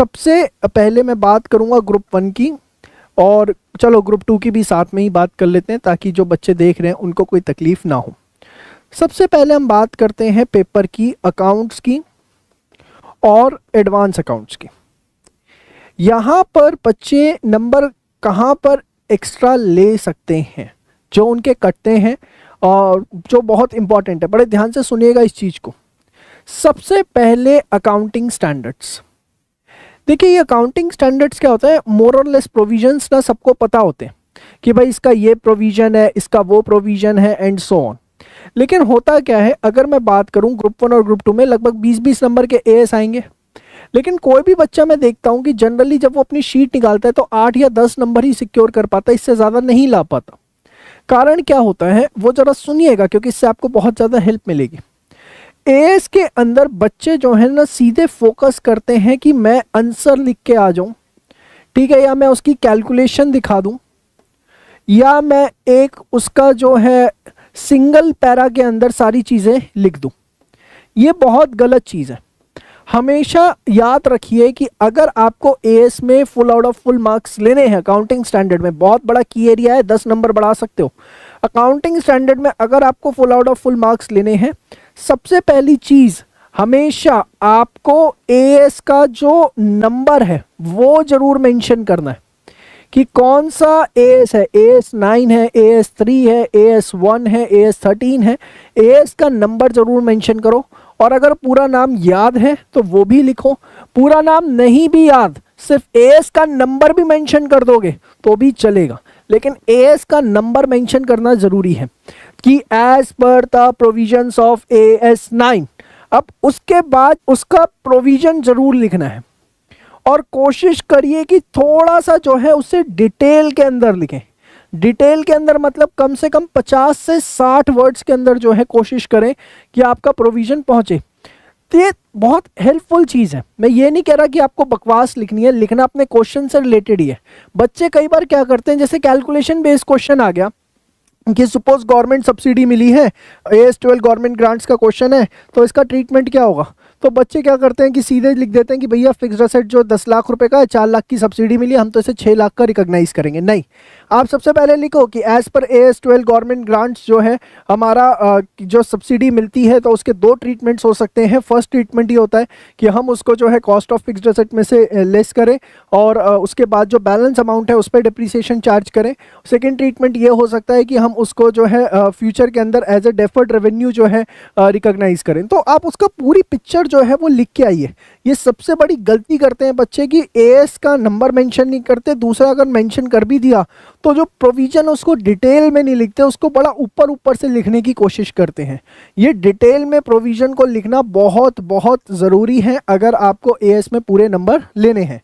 सबसे पहले मैं बात करूंगा ग्रुप 1 की, और चलो ग्रुप 2 की भी साथ में ही बात कर लेते हैं ताकि जो बच्चे देख रहे हैं उनको कोई तकलीफ ना हो। सबसे पहले हम बात करते हैं पेपर की अकाउंट्स की और एडवांस अकाउंट्स की। यहाँ पर बच्चे नंबर कहाँ पर एक्स्ट्रा ले सकते हैं जो उनके कटते हैं, और जो बहुत इंपॉर्टेंट है, बड़े ध्यान से सुनिएगा इस चीज़ को। सबसे पहले अकाउंटिंग स्टैंडर्ड्स। देखिए ये अकाउंटिंग स्टैंडर्ड्स क्या होता है, मोर और लेस प्रोविजंस ना सबको पता होते हैं कि भाई इसका ये प्रोविजन है, इसका वो प्रोविजन है एंड सो ऑन। लेकिन होता क्या है, अगर मैं बात करूं ग्रुप 1 और ग्रुप 2 में लगभग 20-20 नंबर के एएस आएंगे, लेकिन कोई भी बच्चा मैं देखता हूं कि जनरली जब वो अपनी शीट निकालता है तो 8 या 10 नंबर ही सिक्योर कर पाता है, इससे ज़्यादा नहीं ला पाता। कारण क्या होता है वो ज़रा सुनिएगा क्योंकि इससे आपको बहुत ज़्यादा हेल्प मिलेगी। एएस के अंदर बच्चे जो है ना सीधे फोकस करते हैं कि मैं आंसर लिख के आ जाऊं, ठीक है, या मैं उसकी कैलकुलेशन दिखा दूं, या मैं एक उसका जो है सिंगल पैरा के अंदर सारी चीज़ें लिख दूं। ये बहुत गलत चीज़ है। हमेशा याद रखिए कि अगर आपको एएस में full out of full marks लेने हैं, अकाउंटिंग स्टैंडर्ड में बहुत बड़ा की एरिया है, 10 नंबर बढ़ा सकते हो। अकाउंटिंग स्टैंडर्ड में अगर आपको full out of full marks लेने हैं, सबसे पहली चीज़ हमेशा आपको एएस का जो नंबर है वो जरूर मेंशन करना है कि कौन सा एएस है, एएस 9 है, एएस 3 है, एएस 1 है, एएस 13 है। एएस का नंबर जरूर मेंशन करो, और अगर पूरा नाम याद है तो वो भी लिखो। पूरा नाम नहीं भी याद, सिर्फ एएस का नंबर भी मेंशन कर दोगे तो भी चलेगा, लेकिन एएस का नंबर मेंशन करना जरूरी है कि as per the provisions of as 9। अब उसके बाद उसका प्रोविजन जरूर लिखना है, और कोशिश करिए कि थोड़ा सा जो है उसे डिटेल के अंदर लिखें। डिटेल के अंदर मतलब कम से कम 50 से 60 वर्ड्स के अंदर जो है कोशिश करें कि आपका प्रोविजन पहुंचे। तो ये बहुत हेल्पफुल चीज़ है। मैं ये नहीं कह रहा कि आपको बकवास लिखनी है, लिखना अपने क्वेश्चन से रिलेटेड ही है। बच्चे कई बार क्या करते हैं, जैसे कैलकुलेशन बेस्ड क्वेश्चन आ गया कि सपोज गवर्नमेंट सब्सिडी मिली है, एएस 12 गवर्नमेंट ग्रांट्स का क्वेश्चन है, तो इसका ट्रीटमेंट क्या होगा, तो बच्चे क्या करते हैं कि सीधे लिख देते हैं कि भैया फिक्स्ड एसेट जो 10 लाख रुपए का है, 4 लाख की सब्सिडी मिली, हम तो इसे 6 लाख का रिकॉग्नाइज करेंगे। नहीं, आप सबसे पहले लिखो कि as per as 12 government grants जो है हमारा जो सब्सिडी मिलती है तो उसके 2 ट्रीटमेंट्स हो सकते हैं। फर्स्ट ट्रीटमेंट ये होता है कि हम उसको जो है कॉस्ट ऑफ फिक्स्ड एसेट में से लेस करें, और उसके बाद जो बैलेंस अमाउंट है उस पर डिप्रिसिएशन चार्ज करें। सेकेंड ट्रीटमेंट ये हो सकता है कि हम उसको जो है फ्यूचर के अंदर एज ए डेफर्ड रेवेन्यू जो है रिकॉग्नाइज करें। तो आप उसका पूरी पिक्चर जो है वो लिख के आइए। ये सबसे बड़ी गलती करते हैं बच्चे की एएस का नंबर मेंशन नहीं करते। दूसरा, अगर मेंशन कर भी दिया तो जो प्रोविजन उसको डिटेल में नहीं लिखते, उसको बड़ा ऊपर ऊपर से लिखने की कोशिश करते हैं। ये डिटेल में प्रोविजन को लिखना बहुत बहुत ज़रूरी है अगर आपको एएस में पूरे नंबर लेने हैं।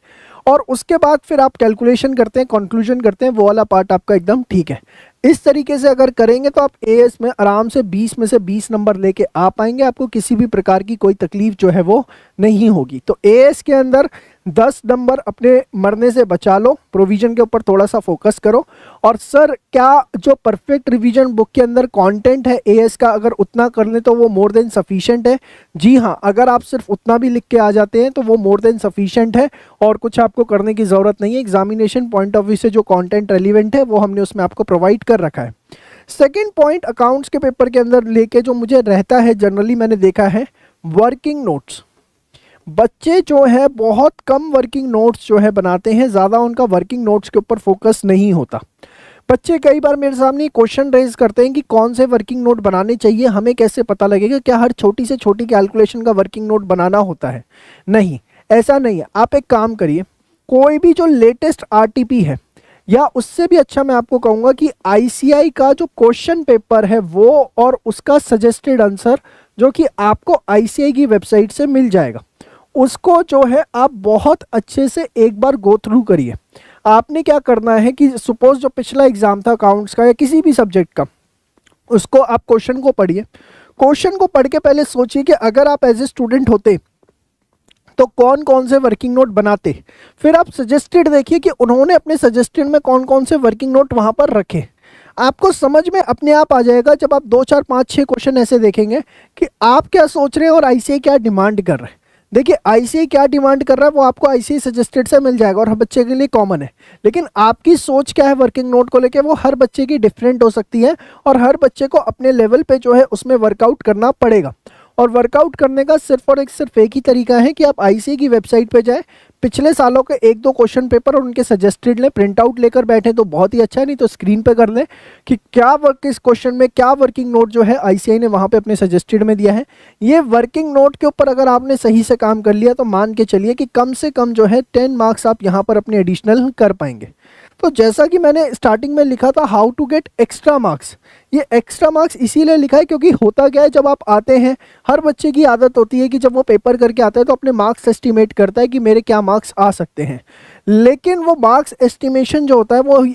और उसके बाद फिर आप कैलकुलेशन करते हैं, कंक्लूजन करते हैं, वो वाला पार्ट आपका एकदम ठीक है। इस तरीके से अगर करेंगे तो आप एएस में आराम से 20 में से 20 नंबर लेके आ पाएंगे। आपको किसी भी प्रकार की कोई तकलीफ जो है वो नहीं होगी। तो एएस के अंदर 10 नंबर अपने मरने से बचा लो, प्रोविजन के ऊपर थोड़ा सा फोकस करो। और सर क्या जो परफेक्ट रिवीजन बुक के अंदर कंटेंट है एएस का, अगर उतना कर लें तो वो मोर देन सफिशिएंट है? जी हाँ, अगर आप सिर्फ उतना भी लिख के आ जाते हैं तो वो मोर देन सफिशिएंट है और कुछ आपको करने की ज़रूरत नहीं है। एग्जामिनेशन पॉइंट ऑफ व्यू से जो कंटेंट रेलिवेंट है वो हमने उसमें आपको प्रोवाइड कर रखा है। सेकेंड पॉइंट अकाउंट्स के पेपर के अंदर लेके जो मुझे रहता है, जनरली मैंने देखा है, वर्किंग नोट्स। बच्चे जो है बहुत कम वर्किंग नोट्स जो है बनाते हैं, ज़्यादा उनका वर्किंग नोट्स के ऊपर फोकस नहीं होता। बच्चे कई बार मेरे सामने क्वेश्चन रेज करते हैं कि कौन से वर्किंग नोट बनाने चाहिए, हमें कैसे पता लगेगा, क्या हर छोटी से छोटी कैलकुलेशन का वर्किंग नोट बनाना होता है? नहीं, ऐसा नहीं है। आप एक काम करिए, कोई भी जो लेटेस्ट आरटीपी है, या उससे भी अच्छा मैं आपको कहूँगा कि आईसीआई का जो क्वेश्चन पेपर है वो और उसका सजेस्टेड आंसर जो कि आपको आईसीआई की वेबसाइट से मिल जाएगा, उसको जो है आप बहुत अच्छे से एक बार गो थ्रू करिए। आपने क्या करना है कि सपोज जो पिछला एग्जाम था अकाउंट्स का या किसी भी सब्जेक्ट का, उसको आप क्वेश्चन को पढ़िए। क्वेश्चन को पढ़ के पहले सोचिए कि अगर आप एज ए स्टूडेंट होते तो कौन कौन से वर्किंग नोट बनाते। फिर आप सजेस्टेड देखिए कि उन्होंने अपने सजेस्टेड में कौन कौन से वर्किंग नोट वहाँ पर रखे। आपको समझ में अपने आप आ जाएगा जब आप 2, 4, 5, 6 क्वेश्चन ऐसे देखेंगे कि आप क्या सोच रहे हैं और आईसीआई क्या डिमांड कर रहे हैं। देखिए आईसीआई क्या डिमांड कर रहा है वो आपको आईसीआई सजेस्टेड से मिल जाएगा और हर बच्चे के लिए कॉमन है, लेकिन आपकी सोच क्या है वर्किंग नोट को लेके वो हर बच्चे की डिफरेंट हो सकती है और हर बच्चे को अपने लेवल पे जो है उसमें वर्कआउट करना पड़ेगा। और वर्कआउट करने का सिर्फ एक ही तरीका है कि आप आईसीआई की वेबसाइट पे जाएं, पिछले सालों के 1-2 क्वेश्चन पेपर और उनके सजेस्टेड लें, प्रिंट आउट लेकर बैठे तो बहुत ही अच्छा है, नहीं तो स्क्रीन पे कर लें कि क्या किस क्वेश्चन में क्या वर्किंग नोट जो है आईसीआई ने वहाँ पे अपने सजेस्टेड में दिया है। ये वर्किंग नोट के ऊपर अगर आपने सही से काम कर लिया तो मान के चलिए कि कम से कम जो है 10 मार्क्स आप यहाँ पर अपने एडिशनल कर पाएंगे। तो जैसा कि मैंने स्टार्टिंग में लिखा था how to get extra marks, ये एक्स्ट्रा मार्क्स इसीलिए लिखा है क्योंकि होता क्या है जब आप आते हैं, हर बच्चे की आदत होती है कि जब वो पेपर करके आता है तो अपने मार्क्स एस्टिमेट करता है कि मेरे क्या मार्क्स आ सकते हैं, लेकिन वो मार्क्स एस्टिमेशन जो होता है वो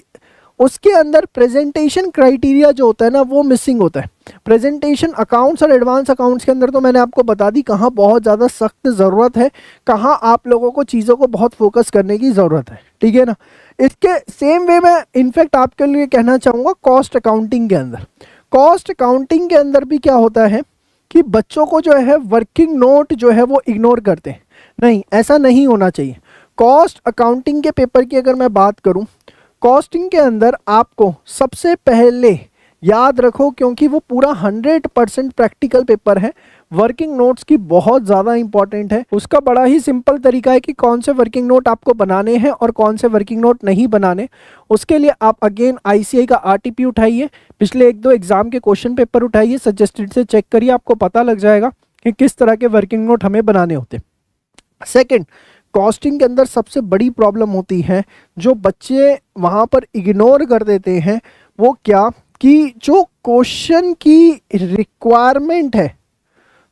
उसके अंदर प्रेजेंटेशन क्राइटेरिया जो होता है ना वो मिसिंग होता है। प्रेजेंटेशन अकाउंट्स और एडवांस अकाउंट्स के अंदर तो मैंने आपको बता दी कहाँ बहुत ज़्यादा सख्त ज़रूरत है, कहाँ आप लोगों को चीज़ों को बहुत फोकस करने की ज़रूरत है, ठीक है ना। इसके सेम वे में इनफैक्ट आपके लिए कहना चाहूँगा कॉस्ट अकाउंटिंग के अंदर, कॉस्ट अकाउंटिंग के अंदर भी क्या होता है कि बच्चों को जो है वर्किंग नोट जो है वो इग्नोर करते हैं, नहीं ऐसा नहीं होना चाहिए। कॉस्ट अकाउंटिंग के पेपर की अगर मैं बात करूं, कॉस्टिंग के अंदर आपको सबसे पहले याद रखो, क्योंकि वो पूरा 100% प्रैक्टिकल पेपर है, वर्किंग नोट्स की बहुत ज़्यादा इंपॉर्टेंट है। उसका बड़ा ही सिंपल तरीका है कि कौन से वर्किंग नोट आपको बनाने हैं और कौन से वर्किंग नोट नहीं बनाने। उसके लिए आप अगेन आईसीआई का आरटीपी उठाइए, पिछले 1-2 एग्जाम के क्वेश्चन पेपर उठाइए, सजेस्टेड से चेक करिए, आपको पता लग जाएगा कि किस तरह के वर्किंग नोट हमें बनाने होते हैं। सेकेंड, कॉस्टिंग के अंदर सबसे बड़ी प्रॉब्लम होती है जो बच्चे वहाँ पर इग्नोर कर देते हैं, वो क्या कि जो क्वेश्चन की रिक्वायरमेंट है,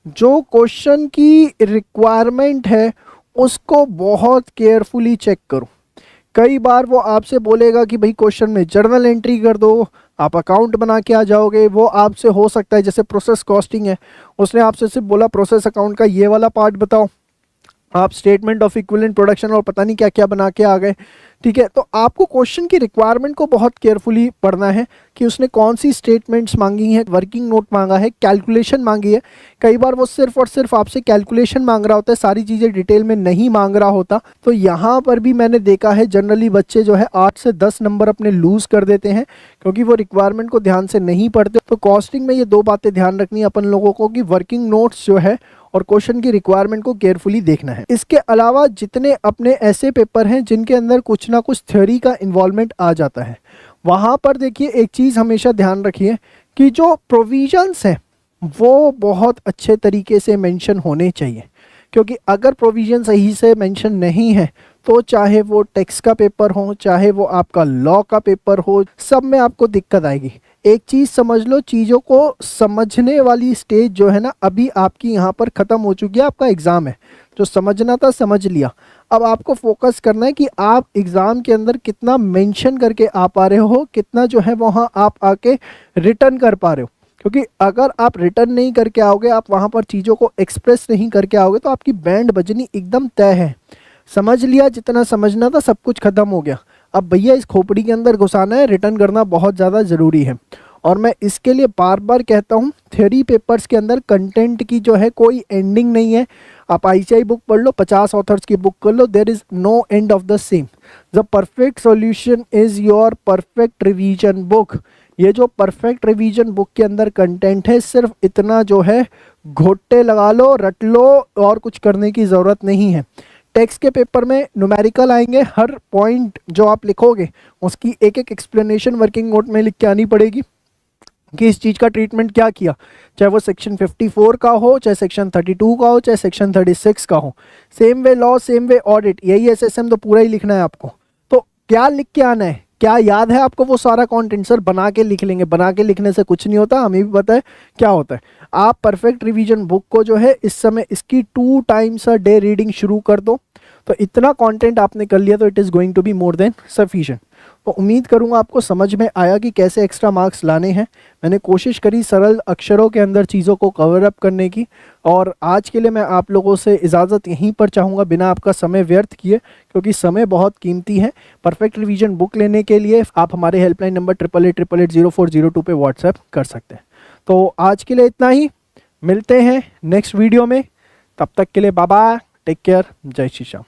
जो क्वेश्चन की रिक्वायरमेंट है उसको बहुत केयरफुली चेक करो। कई बार वो आपसे बोलेगा कि भाई क्वेश्चन में जर्नल एंट्री कर दो, आप अकाउंट बना के आ जाओगे। वो आपसे हो सकता है जैसे प्रोसेस कॉस्टिंग है, उसने आपसे सिर्फ बोला प्रोसेस अकाउंट का ये वाला पार्ट बताओ, आप स्टेटमेंट ऑफ इक्विवेलेंट प्रोडक्शन और पता नहीं क्या क्या बना के आ गए, ठीक है। तो आपको क्वेश्चन की रिक्वायरमेंट को बहुत केयरफुली पढ़ना है कि उसने कौन सी स्टेटमेंट्स मांगी है, वर्किंग नोट मांगा है, कैलकुलेशन मांगी है। कई बार वो सिर्फ और सिर्फ आपसे कैलकुलेशन मांग रहा होता है, सारी चीज़ें डिटेल में नहीं मांग रहा होता। तो यहाँ पर भी मैंने देखा है जनरली बच्चे जो है 8 से 10 नंबर अपने लूज़ कर देते हैं क्योंकि वो रिक्वायरमेंट को ध्यान से नहीं पढ़ते। तो कॉस्टिंग में ये 2 बातें ध्यान रखनी है अपन लोगों को कि वर्किंग नोट्स जो है और क्वेश्चन की रिक्वायरमेंट को केयरफुली देखना है। इसके अलावा जितने अपने ऐसे पेपर हैं जिनके अंदर कुछ ना कुछ थ्योरी का इन्वॉल्वमेंट आ जाता है, वहाँ पर देखिए एक चीज़ हमेशा ध्यान रखिए कि जो प्रोविजंस हैं वो बहुत अच्छे तरीके से मेंशन होने चाहिए, क्योंकि अगर प्रोविजन सही से मेंशन नहीं है तो चाहे वो टैक्स का पेपर हो, चाहे वो आपका लॉ का पेपर हो, सब में आपको दिक्कत आएगी। एक चीज़ समझ लो, चीज़ों को समझने वाली स्टेज जो है ना अभी आपकी यहाँ पर ख़त्म हो चुकी है। आपका एग्ज़ाम है, जो समझना था समझ लिया, अब आपको फोकस करना है कि आप एग्ज़ाम के अंदर कितना मेंशन करके आ पा रहे हो, कितना जो है वहाँ आप आके रिटर्न कर पा रहे हो। क्योंकि अगर आप रिटर्न नहीं करके आओगे, आप वहाँ पर चीज़ों को एक्सप्रेस नहीं करके आओगे तो आपकी बैंड बजनी एकदम तय है। समझ लिया, जितना समझना था सब कुछ ख़त्म हो गया, अब भैया इस खोपड़ी के अंदर घुसाना है, रिटर्न करना बहुत ज़्यादा ज़रूरी है। और मैं इसके लिए बार बार कहता हूँ, थ्योरी पेपर्स के अंदर कंटेंट की जो है कोई एंडिंग नहीं है। आप आईसीआई बुक पढ़ लो, 50 ऑथर्स की बुक कर लो, there is no end of the same. The perfect solution is your perfect revision book. ये जो परफेक्ट रिवीजन बुक के अंदर कंटेंट है, सिर्फ इतना जो है घोटे लगा लो, रट लो, और कुछ करने की ज़रूरत नहीं है। टेक्स्ट के पेपर में न्यूमेरिकल आएंगे, हर पॉइंट जो आप लिखोगे उसकी एक एक एक्सप्लेनेशन वर्किंग नोट में लिख के आनी पड़ेगी कि इस चीज़ का ट्रीटमेंट क्या किया, चाहे वो सेक्शन 54 का हो, चाहे सेक्शन 32 का हो, चाहे सेक्शन 36 का हो। Same way law, same way audit, यही एसएसएम तो पूरा ही लिखना है आपको। तो क्या लिख के आना है, क्या याद है आपको, वो सारा कंटेंट सर बना के लिख लेंगे। बना के लिखने से कुछ नहीं होता, हमें भी पता है क्या होता है। आप परफेक्ट रिवीजन बुक को जो है इस समय इसकी 2 टाइम्स अ डे रीडिंग शुरू कर दो, तो इतना कंटेंट आपने कर लिया तो it is going to be more than sufficient. तो उम्मीद करूंगा आपको समझ में आया कि कैसे एक्स्ट्रा मार्क्स लाने हैं। मैंने कोशिश करी सरल अक्षरों के अंदर चीज़ों को कवर अप करने की, और आज के लिए मैं आप लोगों से इजाज़त यहीं पर चाहूँगा बिना आपका समय व्यर्थ किए, क्योंकि समय बहुत कीमती है। परफेक्ट रिवीजन बुक लेने के लिए आप हमारे हेल्पलाइन नंबर 8888880402 पे व्हाट्सएप कर सकते हैं। तो आज के लिए इतना ही, मिलते हैं नेक्स्ट वीडियो में, तब तक के लिए बाय बाय। टेक केयर, जय श्री श्याम।